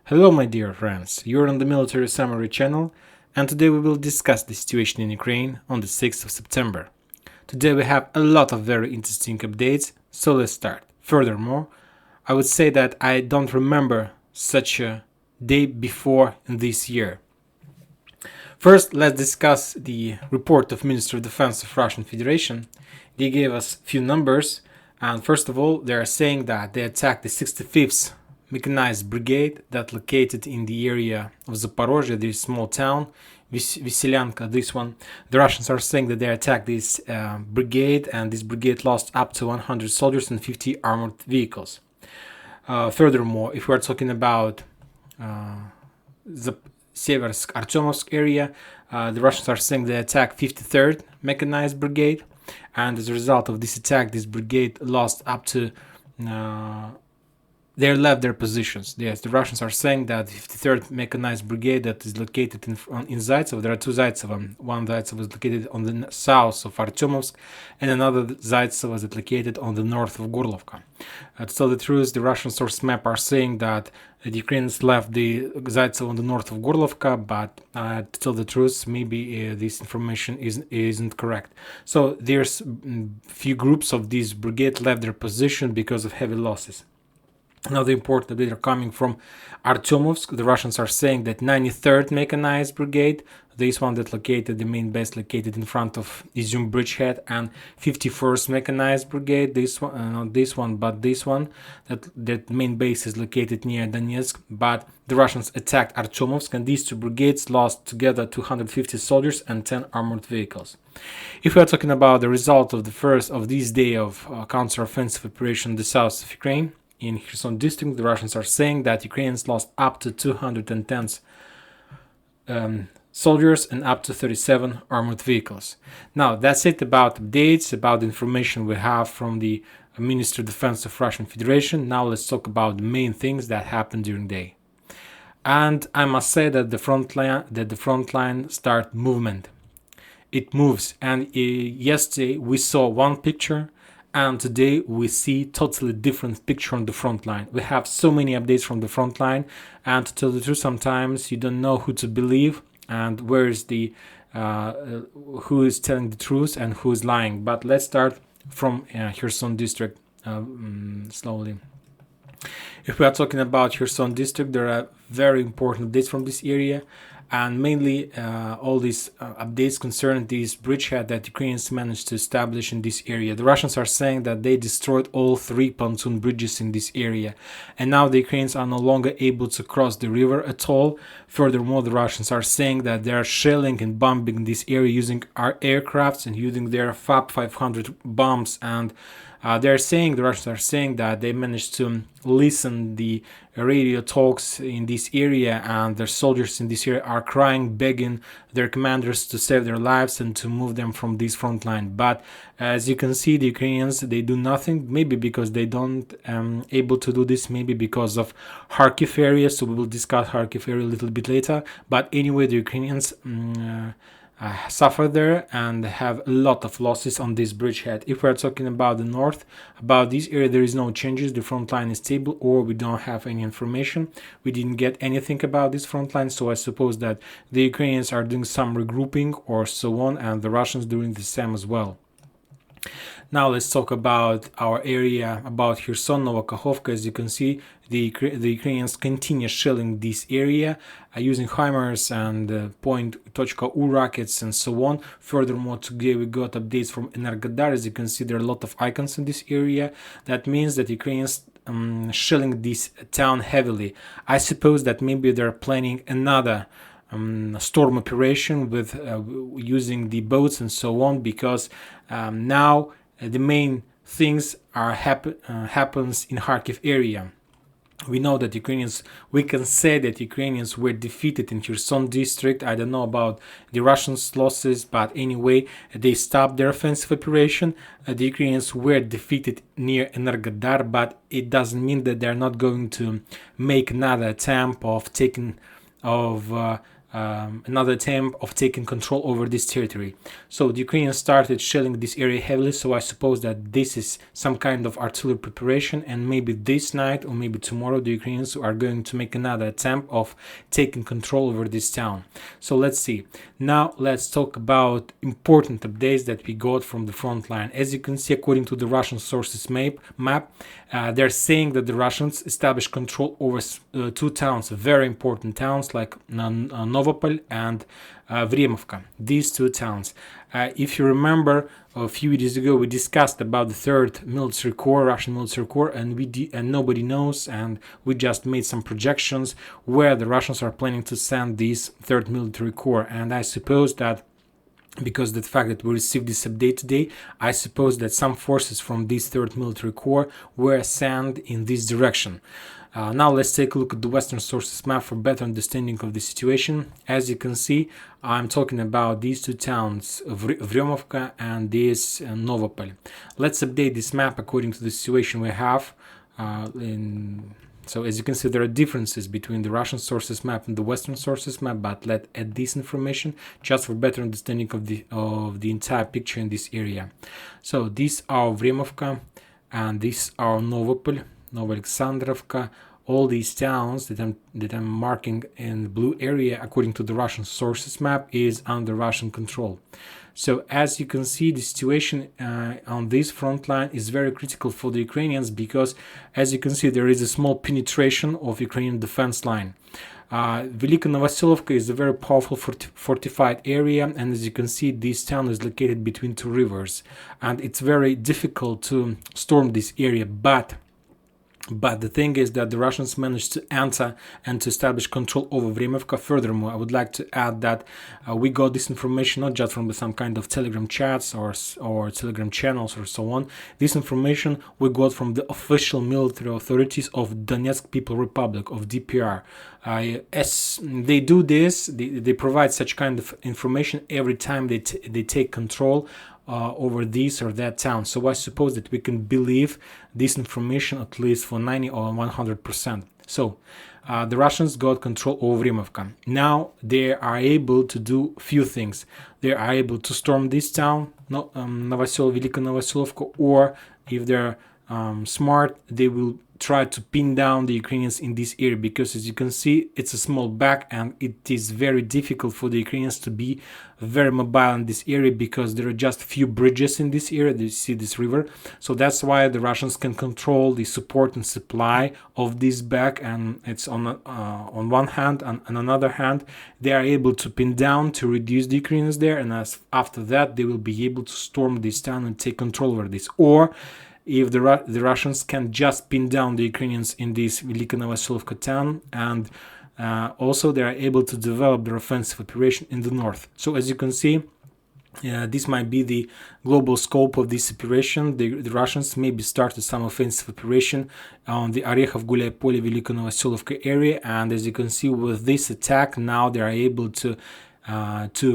Hello my dear friends, you're on the Military Summary channel, and today we will discuss the situation in Ukraine on the 6th of September. Today we have a lot of very interesting updates, so let's start. Furthermore, I would say that I don't remember such a day before in this year. First, let's discuss the report of Minister of Defense of Russian Federation. They gave us few numbers, and first of all, they are saying that they attacked the 65th Mechanized Brigade that located in the area of Zaporozhye, this small town, Veselyanka, this one. The Russians are saying that they attacked this brigade, and this brigade lost up to 100 soldiers and 50 armored vehicles. Furthermore, if we are talking about the Seversk-Artyomovsk area, the Russians are saying they attacked 53rd Mechanized Brigade, and as a result of this attack, this brigade lost up to they left their positions. Yes, the Russians are saying that 53rd Mechanized Brigade that is located in Zaitsev, there are two Zaitsevs. One Zaitsev is located on the south of Artyomovsk, and another Zaitsev is located on the north of Gorlovka. To tell the truth, the Russian source map are saying that the Ukrainians left the Zaitsev on the north of Gorlovka, but to tell the truth, maybe this information isn't correct. So there's few groups of this brigade left their position because of heavy losses. Another important update are coming from Artyomovsk. The Russians are saying that 93rd Mechanized Brigade, this one that located, the main base located in front of Izum bridgehead, and 51st Mechanized Brigade, this one, not this one, but this one, that main base is located near Donetsk, but the Russians attacked Artyomovsk, and these two brigades lost together 250 soldiers and 10 armored vehicles. If we are talking about the result of the first of this day of counter-offensive operation in the south of Ukraine, in Kherson district, the Russians are saying that Ukrainians lost up to 210 soldiers and up to 37 armored vehicles. Now, that's it about updates, about the information we have from the Ministry of Defense of Russian Federation. Now let's talk about the main things that happened during the day. And I must say that the front line start movement. It moves, and yesterday we saw one picture, and today we see totally different picture on the front line. We have so many updates from the front line, and to tell the truth, sometimes you don't know who to believe and where is the who is telling the truth and who is lying. But let's start from Kherson district slowly. If we are talking about Kherson district, there are very important updates from this area, and mainly all these updates concern this bridgehead that Ukrainians managed to establish in this area. The Russians are saying that they destroyed all 3 pontoon bridges in this area, and now the Ukrainians are no longer able to cross the river at all. Furthermore, the Russians are saying that they are shelling and bombing this area using our aircrafts and using their FAB 500 bombs, and the Russians are saying that they managed to listen the radio talks in this area, and their soldiers in this area are crying, begging their commanders to save their lives and to move them from this front line. But as you can see, the Ukrainians, they do nothing, maybe because they don't able to do this, maybe because of Kharkiv area, so we will discuss Kharkiv area a little bit later. But anyway, the Ukrainians suffer there and have a lot of losses on this bridgehead. If we are talking about the north, about this area, there is no changes. The front line is stable, or we don't have any information. We didn't get anything about this front line, so I suppose that the Ukrainians are doing some regrouping or so on, and the Russians doing the same as well. Now let's talk about our area, about Kherson, Novokakhovka. As you can see, the Ukrainians continue shelling this area using HIMARS and .U rockets and so on. Furthermore, today we got updates from Energodar. As you can see, there are a lot of icons in this area. That means that Ukrainians shelling this town heavily. I suppose that maybe they're planning another storm operation with using the boats and so on, because now the main things are happens in Kharkiv area. We know that we can say that Ukrainians were defeated in Kherson district. I don't know about the Russians' losses, but anyway, they stopped their offensive operation. The Ukrainians were defeated near Energodar, but it doesn't mean that they're not going to make another attempt of taking another attempt of taking control over this territory. So the Ukrainians started shelling this area heavily, so I suppose that this is some kind of artillery preparation, and maybe this night or maybe tomorrow the Ukrainians are going to make another attempt of taking control over this town. So let's see. Now let's talk about important updates that we got from the front line. As you can see, according to the Russian sources map, they're saying that the Russians established control over two towns, very important towns like Novopol and Vremovka, these two towns. If you remember, a few days ago we discussed about the third military corps, Russian military corps, and nobody knows, and we just made some projections where the Russians are planning to send this third military corps. And I suppose that because the fact that we received this update today, I suppose that some forces from this third military corps were sent in this direction. Now let's take a look at the Western sources map for better understanding of the situation. As you can see, I'm talking about these two towns, Vremovka and this Novopol. Let's update this map according to the situation we have. So as you can see, there are differences between the Russian sources map and the Western sources map, but let's add this information just for better understanding of the entire picture in this area. So these are Vremovka and these are Novopol, Novoalexandrovka. All these towns that I'm marking in the blue area according to the Russian sources map is under Russian control. So as you can see, the situation on this front line is very critical for the Ukrainians because, as you can see, there is a small penetration of Ukrainian defense line. Velika Novosilovka is a very powerful fortified area, and as you can see, this town is located between two rivers, and it's very difficult to storm this area. But the thing is that the Russians managed to enter and to establish control over Vremovka. Furthermore, I would like to add that we got this information not just from some kind of Telegram chats or Telegram channels or so on. This information we got from the official military authorities of Donetsk People Republic, of DPR. As they do this, they provide such kind of information every time they take control over this or that town. So I suppose that we can believe this information at least for 90 or 100%. So the Russians got control over Vremovka. Now they are able to do few things. They are able to storm this town, Velika Novosilovka, or if they're smart, they will try to pin down the Ukrainians in this area, because as you can see, it's a small back and it is very difficult for the Ukrainians to be very mobile in this area because there are just few bridges in this area. You see this river, so that's why the Russians can control the support and supply of this back, and it's on one hand, and on another hand they are able to pin down to reduce the Ukrainians there, and after that they will be able to storm this town and take control over this. Or if the Russians can just pin down the Ukrainians in this Velika Novosilovka town, and also they are able to develop their offensive operation in the north. So as you can see, this might be the global scope of this operation. The Russians maybe started some offensive operation on the Orekhov, Gulyai-Polye, Velika Novosilovka area, and as you can see with this attack, now they are able to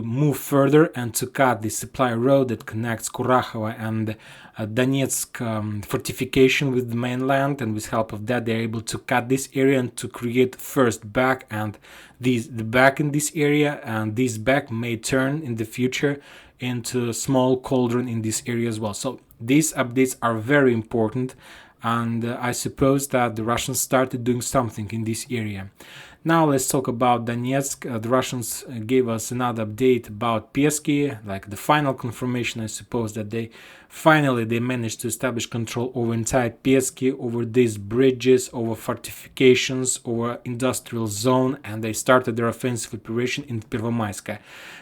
move further and to cut the supply road that connects Kurakhova and Donetsk fortification with the mainland, and with help of that they're able to cut this area and to create first back and the back in this area, and this back may turn in the future into a small cauldron in this area as well. So these updates are very important, and I suppose that the Russians started doing something in this area. Now let's talk about Donetsk. The Russians gave us another update about Pesk, like the final confirmation, I suppose, that they managed to establish control over entire Pesk, over these bridges, over fortifications, over industrial zone, and they started their offensive operation in Pervomaiska.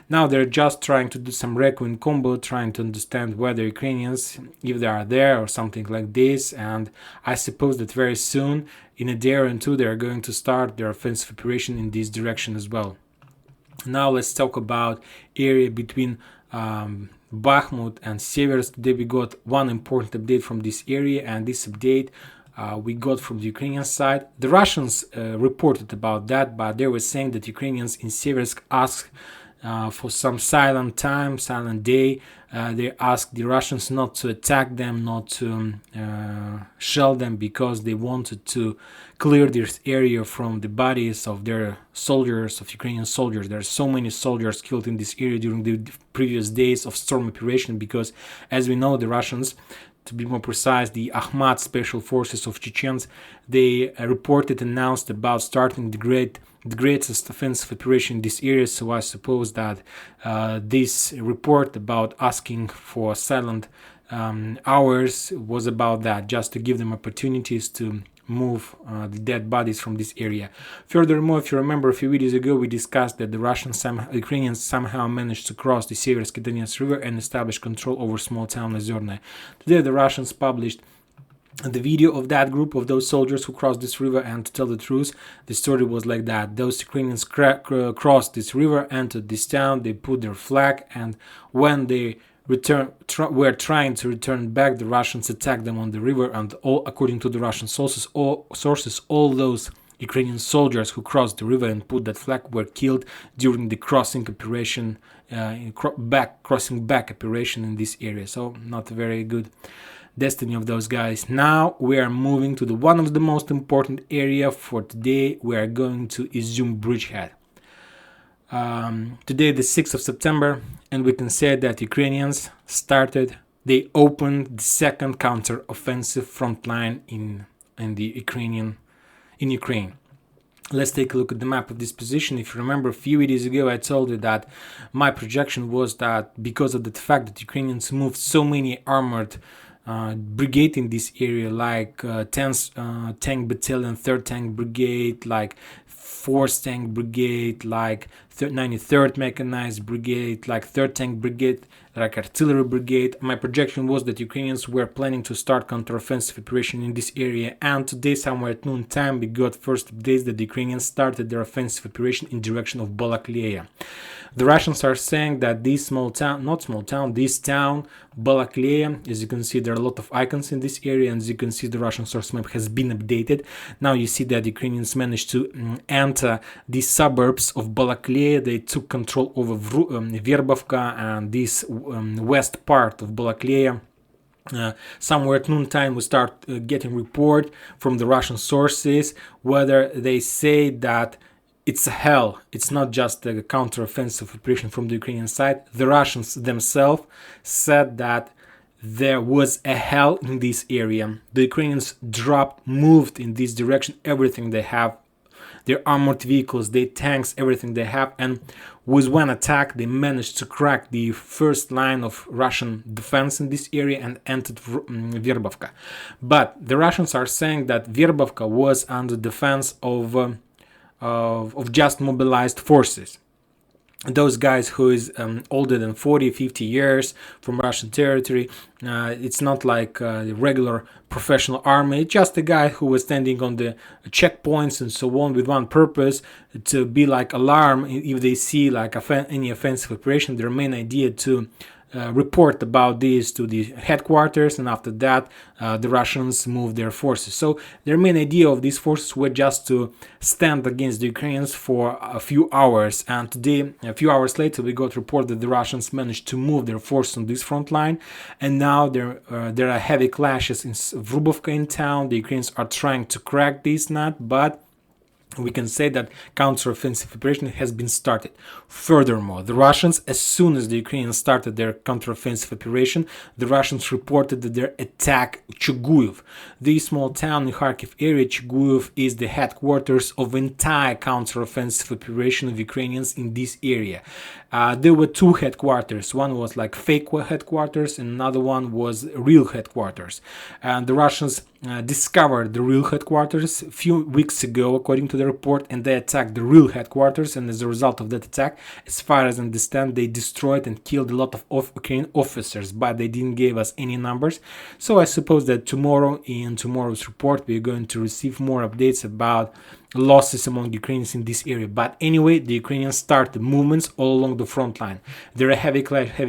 Now they're just trying to do some Requiem combo, trying to understand whether Ukrainians, if they are there or something like this, and I suppose that very soon, in a day or two, they are going to start their offensive operation in this direction as well. Now let's talk about area between Bakhmut and Seversk. Today we got one important update from this area, and this update we got from the Ukrainian side. The Russians reported about that, but they were saying that Ukrainians in Seversk asked for some silent time, silent day. They asked the Russians not to attack them, not to shell them, because they wanted to clear this area from the bodies of their soldiers, of Ukrainian soldiers. There are so many soldiers killed in this area during the previous days of storm operation, because, as we know, the Russians, to be more precise, the Akhmat special forces of Chechens, they announced about starting the greatest offensive operation in this area. So I suppose that this report about asking for silent hours was about that, just to give them opportunities to move the dead bodies from this area. Furthermore, if you remember, a few videos ago we discussed that the Ukrainians somehow managed to cross the Seversky Donetsk river and establish control over small town Ozernoye. Today the Russians published the video of that group of those soldiers who crossed this river, and to tell the truth, the story was like that. Those Ukrainians crossed this river, entered this town, they put their flag, and when they were trying to return back, the Russians attacked them on the river, and according to the Russian sources, all those Ukrainian soldiers who crossed the river and put that flag were killed during the crossing operation, crossing back operation in this area. So not a very good destiny of those guys. Now we are moving to one of the most important area for today. We are going to Izum bridgehead. Today, the 6th of September, and we can say that Ukrainians they opened the second counter-offensive front line in Ukraine. Let's take a look at the map of this position. If you remember, a few videos ago I told you that my projection was that because of the fact that Ukrainians moved so many armored brigade in this area, like 10th Tank Battalion, 3rd Tank Brigade, like 4th Tank Brigade, like 93rd Mechanized Brigade, like 3rd Tank Brigade, like Artillery Brigade. My projection was that Ukrainians were planning to start counteroffensive operation in this area, and today somewhere at noon time we got first updates that the Ukrainians started their offensive operation in direction of Balakleya. The Russians are saying that this town, Balakleya, as you can see, there are a lot of icons in this area, and as you can see, the Russian source map has been updated. Now you see that the Ukrainians managed to enter the suburbs of Balakleya. They took control over Verbovka and this west part of Balakleya. Somewhere at noontime we start getting report from the Russian sources, whether they say that it's a hell. It's not just a counter-offensive operation from the Ukrainian side. The Russians themselves said that there was a hell in this area. The Ukrainians moved in this direction, everything they have, their armored vehicles, their tanks, everything they have, and with one attack they managed to crack the first line of Russian defense in this area and entered Verbovka. But the Russians are saying that Verbovka was under defense of just mobilized forces. Those guys who is older than 40-50 years from Russian territory. It's not like the regular professional army, just a guy who was standing on the checkpoints and so on with one purpose, to be like alarm if they see like any offensive operation. Their main idea to report about this to the headquarters, and after that the Russians moved their forces. So their main idea of these forces were just to stand against the Ukrainians for a few hours, and today, a few hours later, we got report that the Russians managed to move their force on this front line, and now there are heavy clashes in Vrubovka in town. The Ukrainians are trying to crack this nut, but we can say that counter-offensive operation has been started. Furthermore, the Russians, as soon as the Ukrainians started their counter-offensive operation, the Russians reported that they attacked Chuguyev. This small town in Kharkiv area, Chuguyev is the headquarters of entire counter-offensive operation of Ukrainians in this area. There were two headquarters. One was like fake headquarters, and another one was real headquarters. And the Russians discovered the real headquarters a few weeks ago, according to the report, and they attacked the real headquarters. And as a result of that attack, as far as I understand, they destroyed and killed a lot of Ukrainian officers, but they didn't give us any numbers. So I suppose that tomorrow, in tomorrow's report, we're going to receive more updates about losses among Ukrainians in this area. But anyway, the Ukrainians started movements all along the front line. There are heavy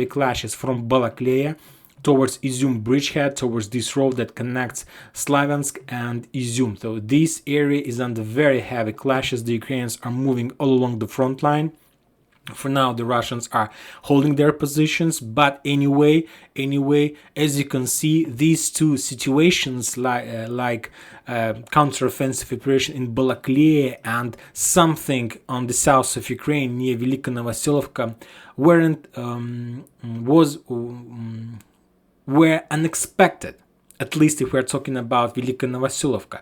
clashes from Balakleya towards Izum bridgehead, towards this road that connects Slavyansk and Izum. So this area is under very heavy clashes. The Ukrainians are moving all along the front line. For now, the Russians are holding their positions, but anyway, as you can see, these two situations, like counteroffensive operation in Balakleya and something on the south of Ukraine near Velika Novoselovka, were unexpected. At least if we're talking about Velika Novoselovka.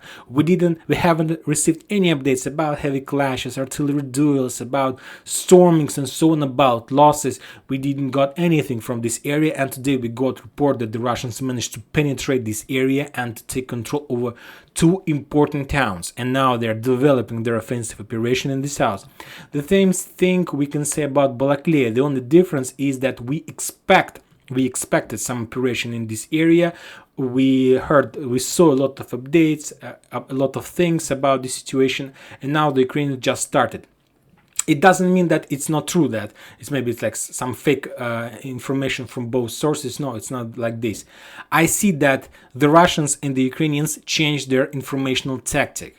We haven't received any updates about heavy clashes, artillery duels, about stormings and so on, about losses. We didn't got anything from this area, and today we got report that the Russians managed to penetrate this area and to take control over two important towns, and now they're developing their offensive operation in the south. The same thing we can say about Balakleya. The only difference is that we expected some operation in this area. We saw a lot of updates, a lot of things about the situation, and now the Ukrainians just started. It doesn't mean that it's not true, that it's like some fake information from both sources. No, it's not like this. I see that the Russians and the Ukrainians changed their informational tactic.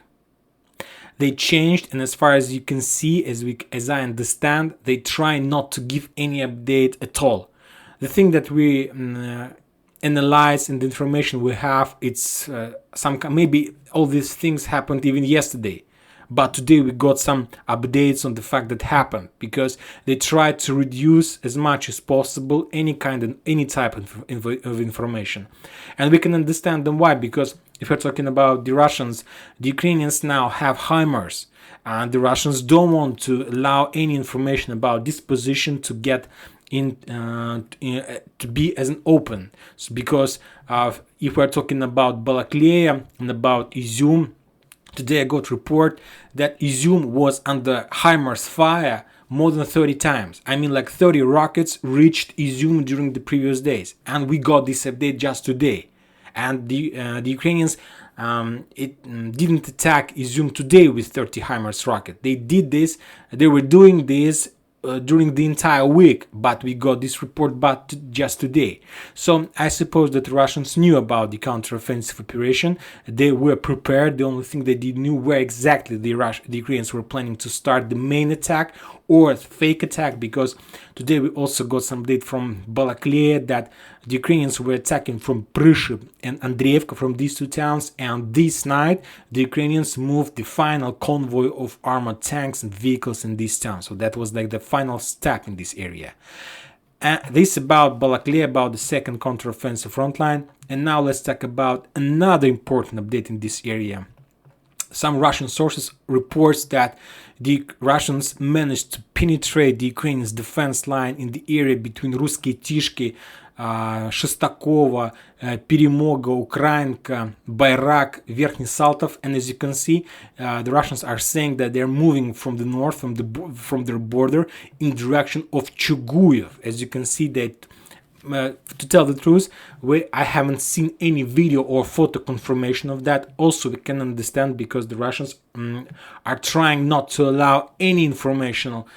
They changed, and as far as you can see, as I understand, they try not to give any update at all. The thing that we analyze and the information we have, it's maybe all these things happened even yesterday, but today we got some updates on the fact that happened, because they tried to reduce as much as possible any type of information, and we can understand them why. Because if we're talking about the Russians, the Ukrainians now have HIMARS, and the Russians don't want to allow any information about this position to get to be as an open. So because if we're talking about Balakleya and about Izium, today I got report that Izium was under HIMARS fire more than 30 times. I mean, like 30 rockets reached Izium during the previous days, and we got this update just today. And the Ukrainians didn't attack Izium today with 30 HIMARS rocket. They were doing this during the entire week, but we got this report just today. So I suppose that the Russians knew about the counteroffensive operation. They were prepared. The only thing they didn't know where exactly the Ukrainians were planning to start the main attack or fake attack, because today we also got some update from Balakleya that the Ukrainians were attacking from Priship and Andreevka, from these two towns, and this night the Ukrainians moved the final convoy of armored tanks and vehicles in this town. So that was like the final step in this area. This about Balakleya, about the second counteroffensive front line. And now let's talk about another important update in this area. Some Russian sources reports that the Russians managed to penetrate the Ukrainians' defense line in the area between Russkie Tishki, Shestakova, Peremoga, Ukrainka, Bayrak, Verkhny Saltov, and as you can see, the Russians are saying that they're moving from the north, from their border, in direction of Chuguyev. As you can see, that to tell the truth, I haven't seen any video or photo confirmation of that. Also, we can understand because the Russians are trying not to allow any informational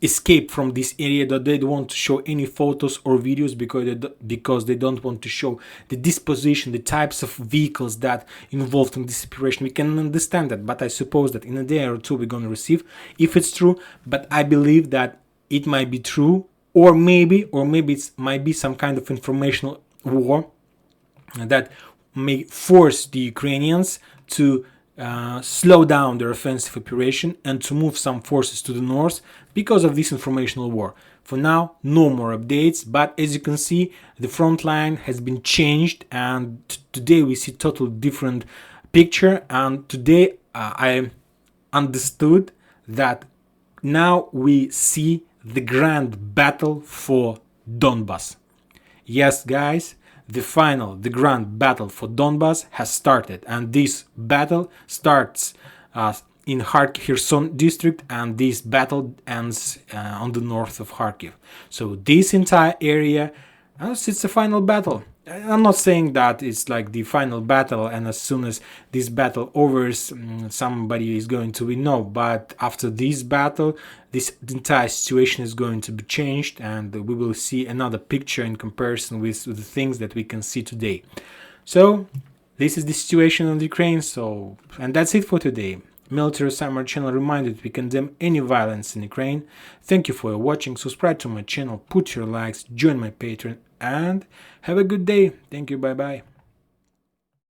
escape from this area, that they don't want to show any photos or videos because they don't want to show the disposition, the types of vehicles that involved in this operation. We can understand that, but I suppose that in a day or two we're going to receive, if it's true. But I believe that it might be true, or maybe it might be some kind of informational war that may force the Ukrainians to slow down their offensive operation and to move some forces to the north because of this informational war. For now, no more updates, but as you can see, the front line has been changed, and today we see totally different picture. And today I understood that now we see the grand battle for Donbass. Yes, guys, the grand battle for Donbass has started, and this battle starts in Kherson district, and this battle ends on the north of Kharkiv. So this entire area, it's a final battle. I'm not saying that it's like the final battle, and as soon as this battle overs, somebody is going to win. No, but after this battle, the entire situation is going to be changed, and we will see another picture in comparison with the things that we can see today. So this is the situation in Ukraine. And that's it for today. Military Summer channel reminded we condemn any violence in Ukraine. Thank you for watching, subscribe to my channel, put your likes, join my Patreon, and have a good day. Thank you, bye bye.